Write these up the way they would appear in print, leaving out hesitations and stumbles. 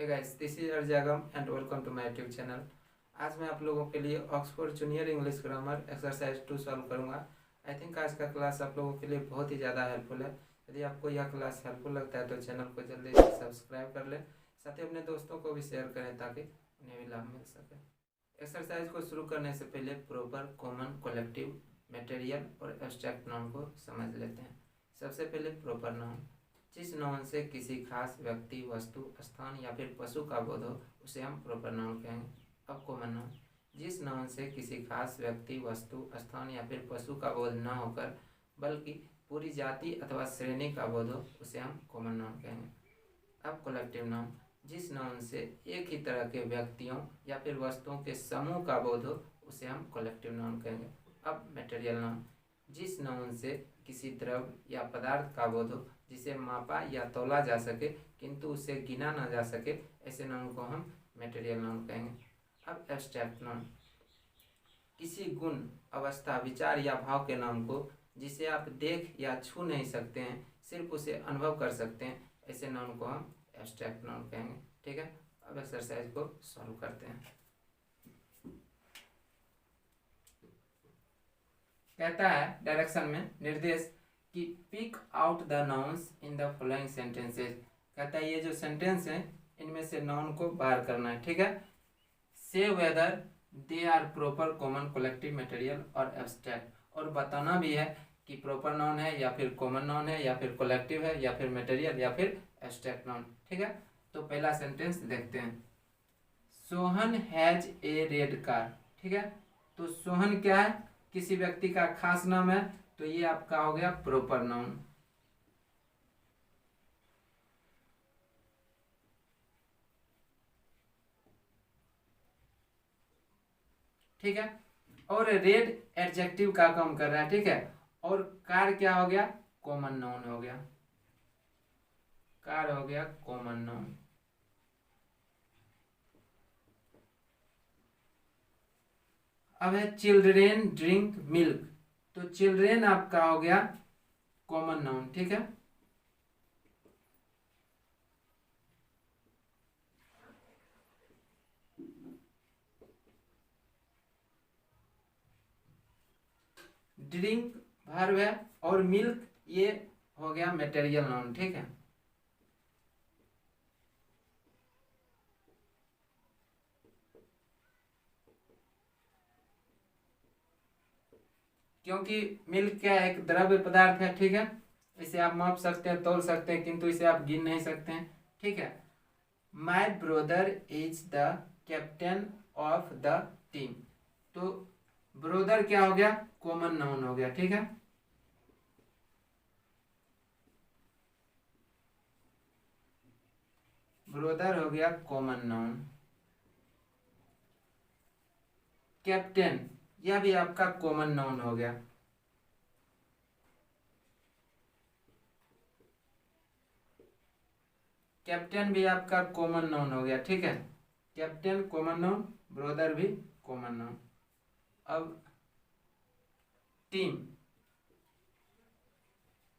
Hey guys, this is अर्जागम and welcome to my YouTube channel. आज मैं आप लोगों के लिए Oxford junior English grammar exercise 2 solve करूंगा। आई थिंक आज का क्लास आप लोगों के लिए बहुत ही ज़्यादा हेल्पफुल है। यदि आपको यह क्लास हेल्पफुल लगता है तो चैनल को जल्दी से सब्सक्राइब कर लें, साथ ही अपने दोस्तों को भी शेयर करें ताकि उन्हें भी लाभ मिल सके। एक्सरसाइज को शुरू करने से पहले प्रॉपर, कॉमन, कलेक्टिव, मटेरियल और एब्स्ट्रैक्ट नाउन को समझ लेते हैं। सबसे पहले प्रॉपर नाउन। जिस नाउन से किसी खास व्यक्ति, वस्तु, स्थान या फिर पशु का बोध हो उसे हम प्रॉपर नाउन कहेंगे। अब कॉमन नाउन। जिस नाउन से किसी खास व्यक्ति, वस्तु, स्थान या फिर पशु का बोध न होकर बल्कि पूरी जाति अथवा श्रेणी का बोध हो उसे हम कॉमन नाउन कहेंगे। अब कलेक्टिव नाउन। जिस नाउन से एक ही तरह के व्यक्तियों या फिर वस्तुओं के समूह का बोध हो उसे हम कलेक्टिव नाउन कहेंगे। अब मटेरियल नाउन। जिस नाउन से किसी द्रव्य या पदार्थ का बोध हो जिसे मापा या तौला जा सके किंतु उसे गिना न जा सके, ऐसे नाउन को हम मटेरियल नाउन कहेंगे। अब एब्स्ट्रैक्ट नाउन। किसी गुण, अवस्था, विचार या भाव के नाम को जिसे आप देख या छू नहीं सकते हैं, सिर्फ उसे अनुभव कर सकते हैं, ऐसे नाउन को हम एब्स्ट्रैक्ट नाउन कहेंगे। ठीक है, अब एक्सरसाइज को सॉल्व करते हैं। कहता है डायरेक्शन में निर्देश कि pick out the nouns in the following sentences. कहता है ये जो सेंटेंस है इनमें से नाउन को बाहर करना है। ठीक है, say whether they are proper, common, collective, material और एब्स्ट्रैक्ट, और बताना भी है कि प्रॉपर नाउन है या फिर कॉमन नाउन है या फिर कलेक्टिव है या फिर मटेरियल या फिर एब्स्ट्रैक्ट नाउन। ठीक है, तो पहला सेंटेंस देखते हैं। Sohan has a red car. ठीक है, तो सोहन क्या है? किसी व्यक्ति का खास नाम है, तो ये आपका हो गया प्रॉपर नाउन। ठीक है, और रेड एडजेक्टिव का काम कर रहा है। ठीक है, और कार क्या हो गया? कॉमन नाउन हो गया। कार हो गया कॉमन नाउन। अब है चिल्ड्रेन ड्रिंक मिल्क, तो चिल्ड्रेन आपका हो गया कॉमन नाउन। ठीक है, ड्रिंक वर्ब है और मिल्क ये हो गया मटेरियल नाउन। ठीक है, क्योंकि मिल्क क्या है? एक द्रव्य पदार्थ है। ठीक है, इसे आप माप सकते हैं, तौल सकते हैं, किंतु इसे आप गिन नहीं सकते हैं। ठीक है, my brother is the captain of the team, तो ब्रोदर क्या हो गया? कॉमन नाउन हो गया। ठीक है, ब्रोदर हो गया कॉमन नाउन। कैप्टन यह भी आपका कॉमन नाउन हो गया। कैप्टन भी आपका कॉमन नाउन हो गया। ठीक है, कैप्टन कॉमन नाउन, ब्रोदर भी कॉमन नाउन। अब टीम।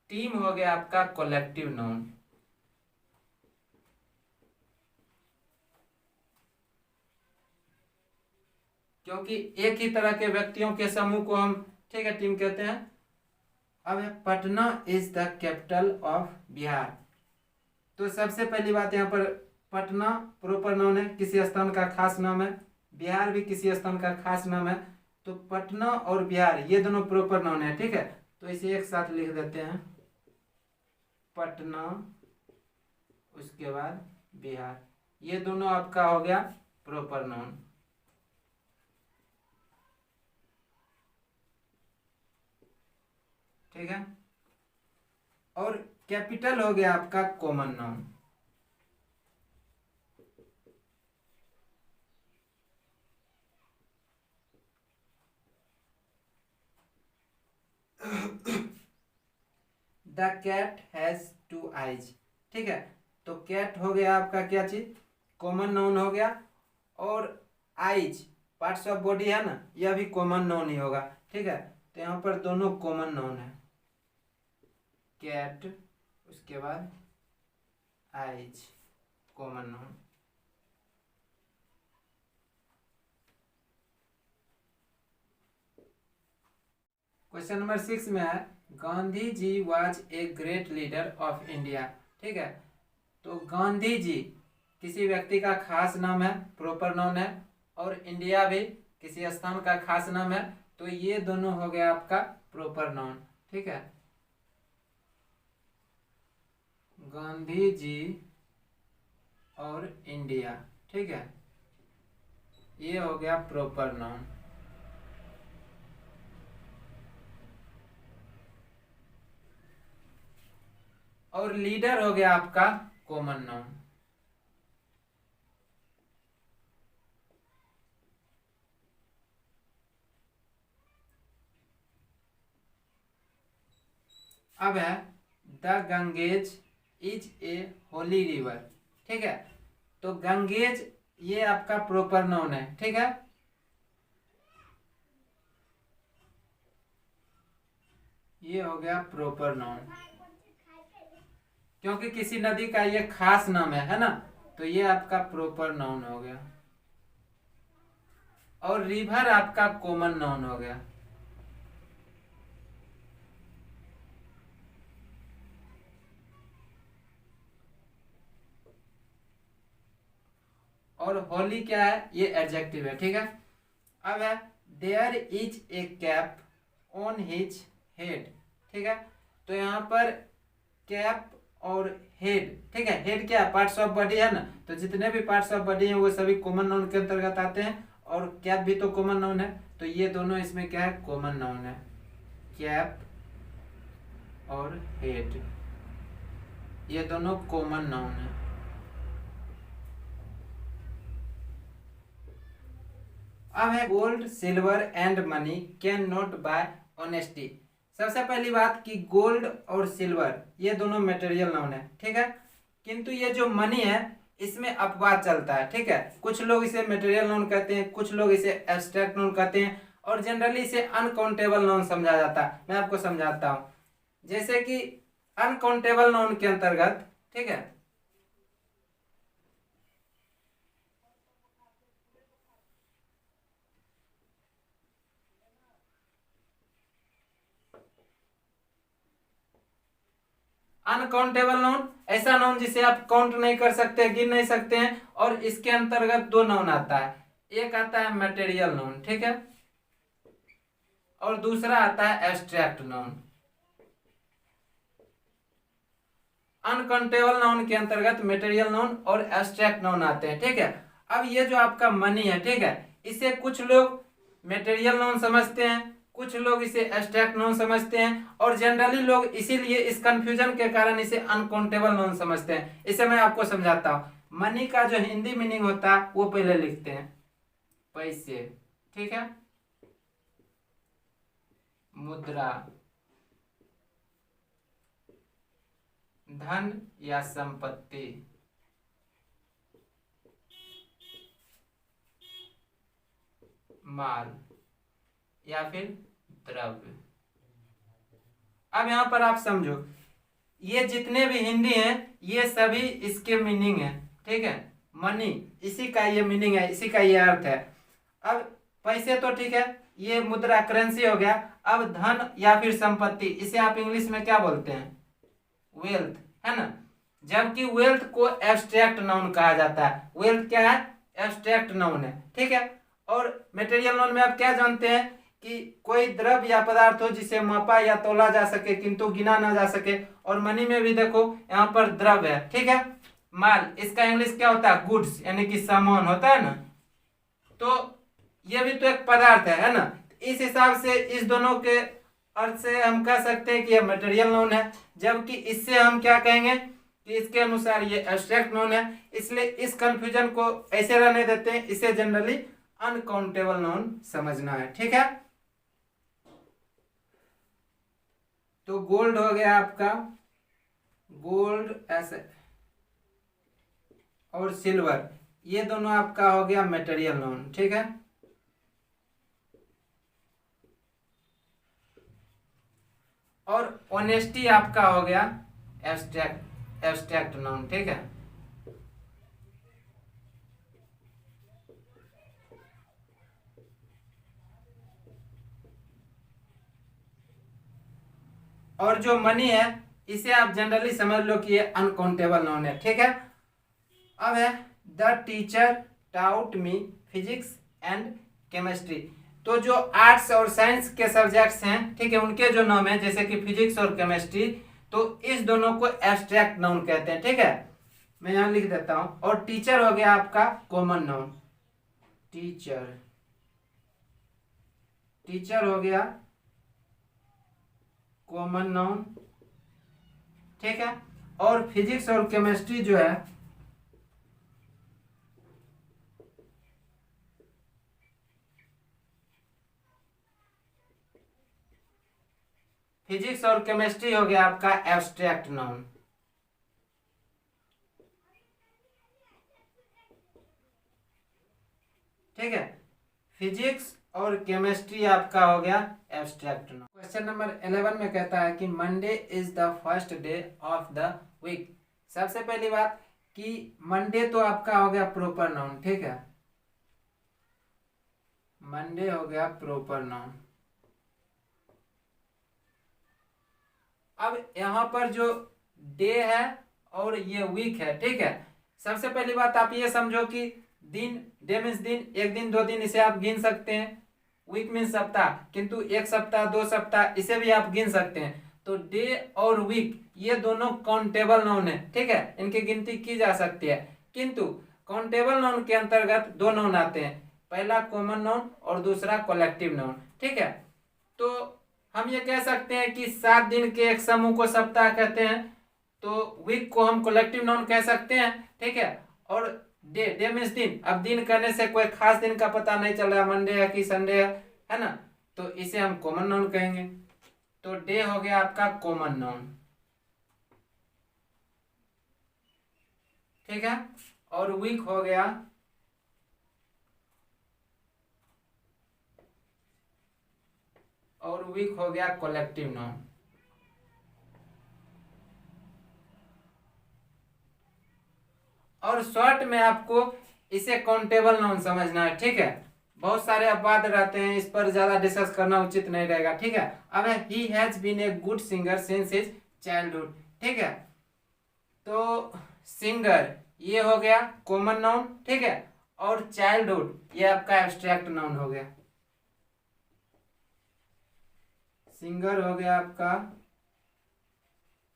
टीम हो गया आपका कलेक्टिव नाउन। क्योंकि एक ही तरह के व्यक्तियों के समूह को हम, ठीक है, टीम कहते हैं। अब है Patna is the capital of Bihar, तो सबसे पहली बात यहाँ पर पटना प्रॉपर नाउन है, किसी स्थान का खास नाम है। बिहार भी किसी स्थान का खास नाम है, तो पटना और बिहार ये दोनों प्रॉपर नाउन है। ठीक है, तो इसे एक साथ लिख देते हैं, पटना उसके बाद बिहार, ये दोनों आपका हो गया प्रॉपर नाउन। ठीक है, और कैपिटल हो गया आपका common noun. The cat has 2 eyes. ठीक है, तो कैट हो गया आपका क्या चीज? कॉमन नाउन हो गया, और आइज पार्ट्स ऑफ बॉडी है ना, यह भी कॉमन नाउन ही होगा। ठीक है, तो यहाँ पर दोनों कॉमन नाउन है, कैट उसके बाद is common noun. Question number 6 में है Gandhi ji was a great leader of India. ठीक है, तो गांधी जी किसी व्यक्ति का खास नाम है, प्रॉपर नाउन है, और इंडिया भी किसी स्थान का खास नाम है, तो ये दोनों हो गया आपका प्रॉपर नाउन। ठीक है, गांधी जी और इंडिया, ठीक है, ये हो गया प्रॉपर नाउन। और लीडर हो गया आपका कॉमन नाउन। अब है the Ganges is a Holi river. ठीक है, तो गंगेज ये आपका प्रॉपर नाउन है। ठीक है, ये हो गया प्रॉपर नाउन, क्योंकि किसी नदी का ये खास नाम है ना, तो ये आपका प्रॉपर नाउन हो गया। और रिवर आपका कॉमन नाउन हो गया। और होली क्या है, ये एडजेक्टिव है। ठीक है, अब है there is a cap on his head. ठीक है, तो यहाँ पर कैप और हेड, ठीक है, हेड क्या है, पार्ट्स ऑफ बॉडी है ना, तो जितने भी पार्ट्स ऑफ बॉडी हैं वो सभी कॉमन नाउन के अंतर्गत आते हैं, और कैप भी तो कॉमन नाउन है, तो ये दोनों इसमें क्या है, कॉमन नाउन है, कैप और हेड, ये दोनों कॉमन नाउन है। अब है gold silver and money can not buy honesty. सबसे पहली बात कि गोल्ड और सिल्वर ये दोनों मटेरियल नाउन है। ठीक है, किंतु ये जो मनी है इसमें अपवाद चलता है। ठीक है, कुछ लोग इसे मटेरियल नाउन कहते हैं, कुछ लोग इसे एब्स्ट्रैक्ट नाउन कहते हैं, और जनरली इसे अनकाउंटेबल नाउन समझा जाता है। मैं आपको समझाता हूं, जैसे कि अनकाउंटेबल नाउन के अंतर्गत, ठीक है, अनकाउंटेबल नाउन ऐसा नाउन जिसे आप काउंट नहीं कर सकते, गिन नहीं सकते हैं, और इसके अंतर्गत दो नाउन आता है, एक आता है मटेरियल नाउन, ठीक है, और दूसरा आता है एब्स्ट्रैक्ट नाउन। अनकाउंटेबल नाउन के अंतर्गत मटेरियल नाउन और एब्स्ट्रैक्ट नाउन आते हैं। ठीक है, अब ये जो आपका मनी है, ठीक है, इसे कुछ लोग मटेरियल नाउन समझते हैं, कुछ लोग इसे एब्स्ट्रैक्ट नाउन समझते हैं, और जनरली लोग इसीलिए इस कंफ्यूजन के कारण इसे अनकाउंटेबल नाउन समझते हैं। इसे मैं आपको समझाता हूं। मनी का जो हिंदी मीनिंग होता है वो पहले लिखते हैं, पैसे, ठीक है, मुद्रा, धन या संपत्ति, माल या फिर द्रव्य। अब यहां पर आप समझो, ये जितने भी हिंदी हैं ये सभी इसके मीनिंग है। ठीक है, मनी इसी का ये मीनिंग है, इसी का ये अर्थ है। अब पैसे तो ठीक है, ये मुद्रा करेंसी हो गया। अब धन या फिर संपत्ति, इसे आप इंग्लिश में क्या बोलते हैं, वेल्थ, है ना, जबकि वेल्थ को एब्स्ट्रैक्ट नाउन कहा जाता है। वेल्थ क्या है, एब्स्ट्रैक्ट नाउन है। ठीक है, और मटेरियल नाउन में आप क्या जानते हैं कि कोई द्रव्य या पदार्थ हो जिसे मापा या तोला जा सके किंतु गिना ना जा सके। और मनी में भी देखो यहाँ पर द्रव्य है, ठीक है, माल, इसका इंग्लिश क्या होता है, गुड्स, यानी कि सामान होता है ना, तो ये भी तो एक पदार्थ है ना। इस हिसाब से इस दोनों के अर्थ से हम कह सकते हैं कि यह मटेरियल नाउन है, जबकि इससे हम क्या कहेंगे कि इसके अनुसार ये एब्स्ट्रैक्ट नाउन है। इसलिए इस कंफ्यूजन को ऐसे रहने देते हैं, इसे जनरली अनकाउंटेबल नाउन समझना है। ठीक है, तो गोल्ड हो गया आपका, गोल्ड ऐसे, और सिल्वर ये दोनों आपका हो गया मटेरियल नाउन। ठीक है, और ऑनेस्टी आपका हो गया एब्स्ट्रैक्ट नाउन। ठीक है, और जो मनी है इसे आप जनरली समझ लो कि ये अनकाउंटेबल नाउन है, ठीक है। अब है the teacher taut me physics and chemistry. तो जो आर्ट्स और साइंस के सब्जेक्ट्स हैं, ठीक है, उनके जो नाम है जैसे कि फिजिक्स और केमिस्ट्री, तो इस दोनों को एब्स्ट्रैक्ट नाउन कहते हैं, ठीक है। मैं यहाँ लिख देता हूं। और टीचर हो गया आपका कॉमन नाउन, टीचर, टीचर हो गया कॉमन नाउन, ठीक है। और फिजिक्स और केमिस्ट्री जो है फिजिक्स और केमिस्ट्री हो गया आपका एब्स्ट्रैक्ट नाउन, ठीक है। फिजिक्स और केमिस्ट्री आपका हो गया एब्स्ट्रैक्ट नाउन। क्वेश्चन नंबर 11 में कहता है कि Monday is the first day of the week. सबसे पहली बात कि मंडे तो आपका हो गया प्रॉपर नाउन, ठीक है, मंडे हो गया प्रॉपर नाउन। अब यहाँ पर जो डे है और ये वीक है, ठीक है। सबसे पहली बात आप ये समझो कि दिन, डे मीन्स दिन, एक दिन दो दिन इसे आप गिन सकते हैं। वीक मीन्स सप्ताह, किंतु एक सप्ताह दो सप्ताह इसे भी आप गिन सकते हैं। तो डे और वीक ये दोनों काउंटेबल नाउन है, ठीक है, इनकी गिनती की जा सकती है। किंतु काउंटेबल नाउन के अंतर्गत दो नाउन आते हैं, पहला कॉमन नाउन और दूसरा कलेक्टिव नाउन, ठीक है। तो हम ये कह सकते हैं कि 7 दिन के एक समूह को सप्ताह कहते हैं, तो वीक को हम कलेक्टिव नाउन कह सकते हैं, ठीक है। और डे, डे मीन्स दिन, अब दिन करने से कोई खास दिन का पता नहीं चल रहा, मंडे है कि संडे है ना, तो इसे हम कॉमन नाउन कहेंगे। तो डे हो गया आपका कॉमन नाउन, ठीक है। और वीक हो गया कलेक्टिव नाउन। और शॉर्ट में आपको इसे काउंटेबल नाउन समझना है, ठीक है। बहुत सारे अपवाद रहते हैं, इस पर ज्यादा डिस्कस करना उचित नहीं रहेगा, ठीक है। अब है he has been a good singer since his childhood, ठीक है। तो सिंगर ये हो गया कॉमन नाउन, ठीक है। और चाइल्डहुड ये आपका एब्स्ट्रैक्ट नाउन हो गया। सिंगर हो गया आपका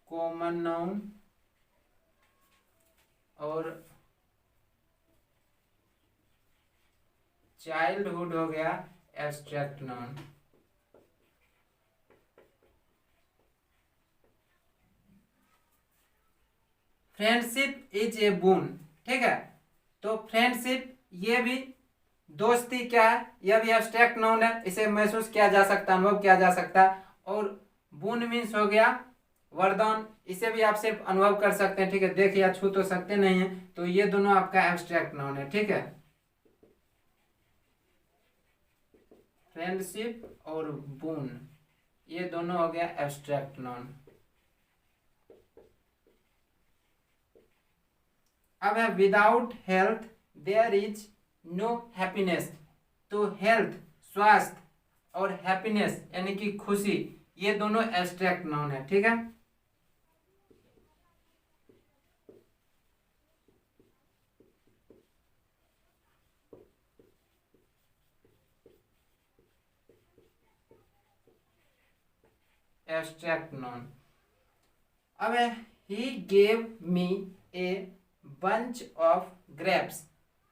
कॉमन नाउन और चाइल्डहुड हो गया abstract noun. Friendship is a boon, ठीक है। तो फ्रेंडशिप ये भी दोस्ती क्या है, यह भी एब्स्ट्रैक्ट नाउन है, इसे महसूस किया जा सकता है, अनुभव किया जा सकता है। और बून मीन्स हो गया वरदान, इसे भी आप सिर्फ अनुभव कर सकते हैं, ठीक है, देख या छू तो सकते नहीं है। तो ये दोनों आपका एब्स्ट्रैक्ट नाउन है, ठीक है। फ्रेंडशिप और बून ये दोनों हो गया एब्स्ट्रैक्ट नाउन। अब है without health there is no happiness. तो हेल्थ स्वास्थ्य और हैप्पीनेस यानी कि खुशी ये दोनों एब्स्ट्रैक्ट नाउन है, ठीक है। Abstract noun. अब है he gave me a bunch of grapes,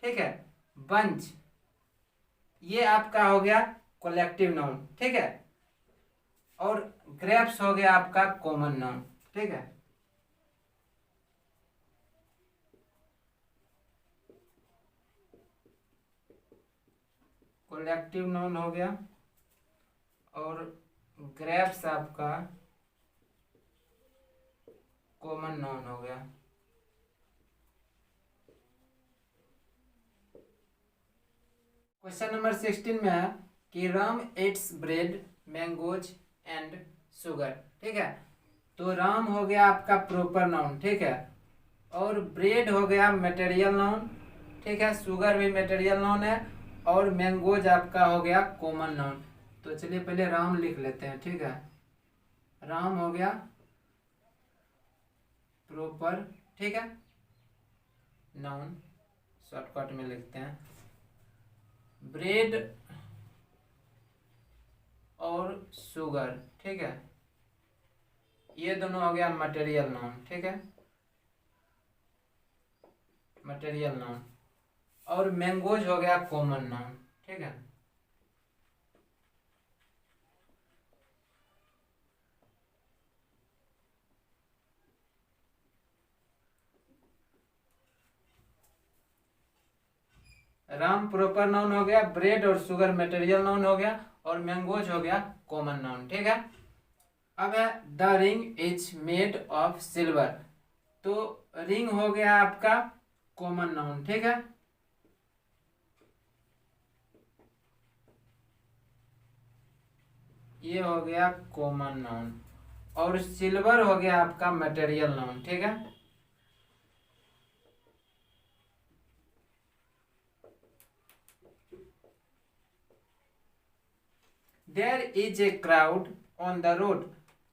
ठीक है। बंच ये आपका हो गया कलेक्टिव नाउन, ठीक है। और ग्रेप्स हो गया आपका कॉमन नाउन, ठीक है। कलेक्टिव नाउन हो गया और ग्रेप्स आपका कॉमन नाउन हो गया। क्वेश्चन नंबर 16 में है कि Ram eats bread mangoes and sugar, ठीक है। तो राम हो गया आपका प्रॉपर नाउन, ठीक है। और ब्रेड हो गया मटेरियल नाउन, ठीक है। शुगर भी मटेरियल नाउन है और मैंगोज आपका हो गया कॉमन नाउन। तो चलिए पहले राम लिख लेते हैं, ठीक है। राम हो गया प्रॉपर, ठीक है, नाउन, शॉर्टकट में लिखते हैं। ब्रेड और शुगर, ठीक है, ये दोनों हो गया मटेरियल नाउन, ठीक है, मटेरियल नाउन। और मैंगोज हो गया कॉमन नाउन, ठीक है। राम प्रॉपर नाउन हो गया, ब्रेड और शुगर मटेरियल नाउन हो गया, और मैंगोज हो गया कॉमन नाउन, ठीक है। अब है the ring is made of silver, तो रिंग हो गया आपका कॉमन नाउन, ठीक है। ये हो गया कॉमन नाउन, और सिल्वर हो गया आपका मटेरियल नाउन, ठीक है। There is a crowd on the road,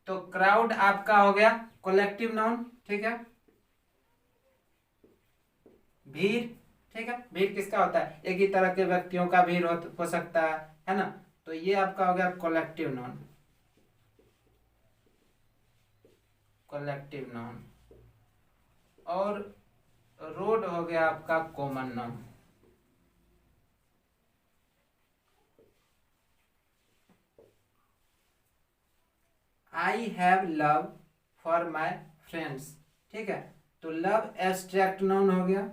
तो क्राउड आपका हो गया कलेक्टिव नाउन, ठीक है। भीड़, ठीक है, भीड़ किसका होता है, एक ही तरह के व्यक्तियों का भीड़ हो सकता है ना, तो ये आपका हो गया कलेक्टिव नाउन, कलेक्टिव नाउन। और रोड हो गया आपका common noun. I have love for my friends, ठीक है, तो लव एब्स्ट्रैक्ट नाउन हो गया,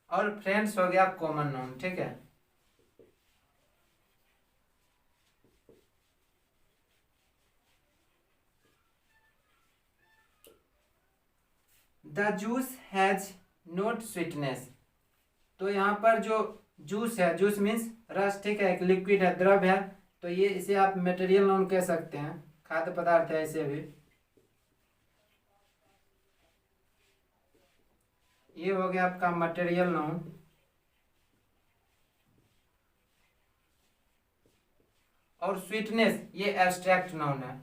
और फ्रेंड्स हो गया कॉमन नाउन, ठीक है। The juice has note sweetness, तो यहाँ पर जो जूस है, जूस मीन्स रस, ठीक है, एक लिक्विड है, द्रव है, तो ये इसे आप मटेरियल नाउन कह सकते हैं, खाद्य पदार्थ है इसे भी। ये हो गया आपका मटेरियल नाउन। और स्वीटनेस ये एब्स्ट्रैक्ट नाउन है।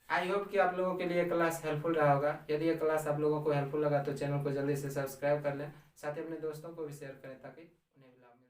आई होप कि आप लोगों के लिए क्लास हेल्पफुल रहा होगा। यदि ये क्लास आप लोगों को हेल्पफुल लगा तो चैनल को जल्दी से सब्सक्राइब कर लें, साथ ही अपने दोस्तों को भी शेयर करें ताकि उन्हें भी लाभ मिले।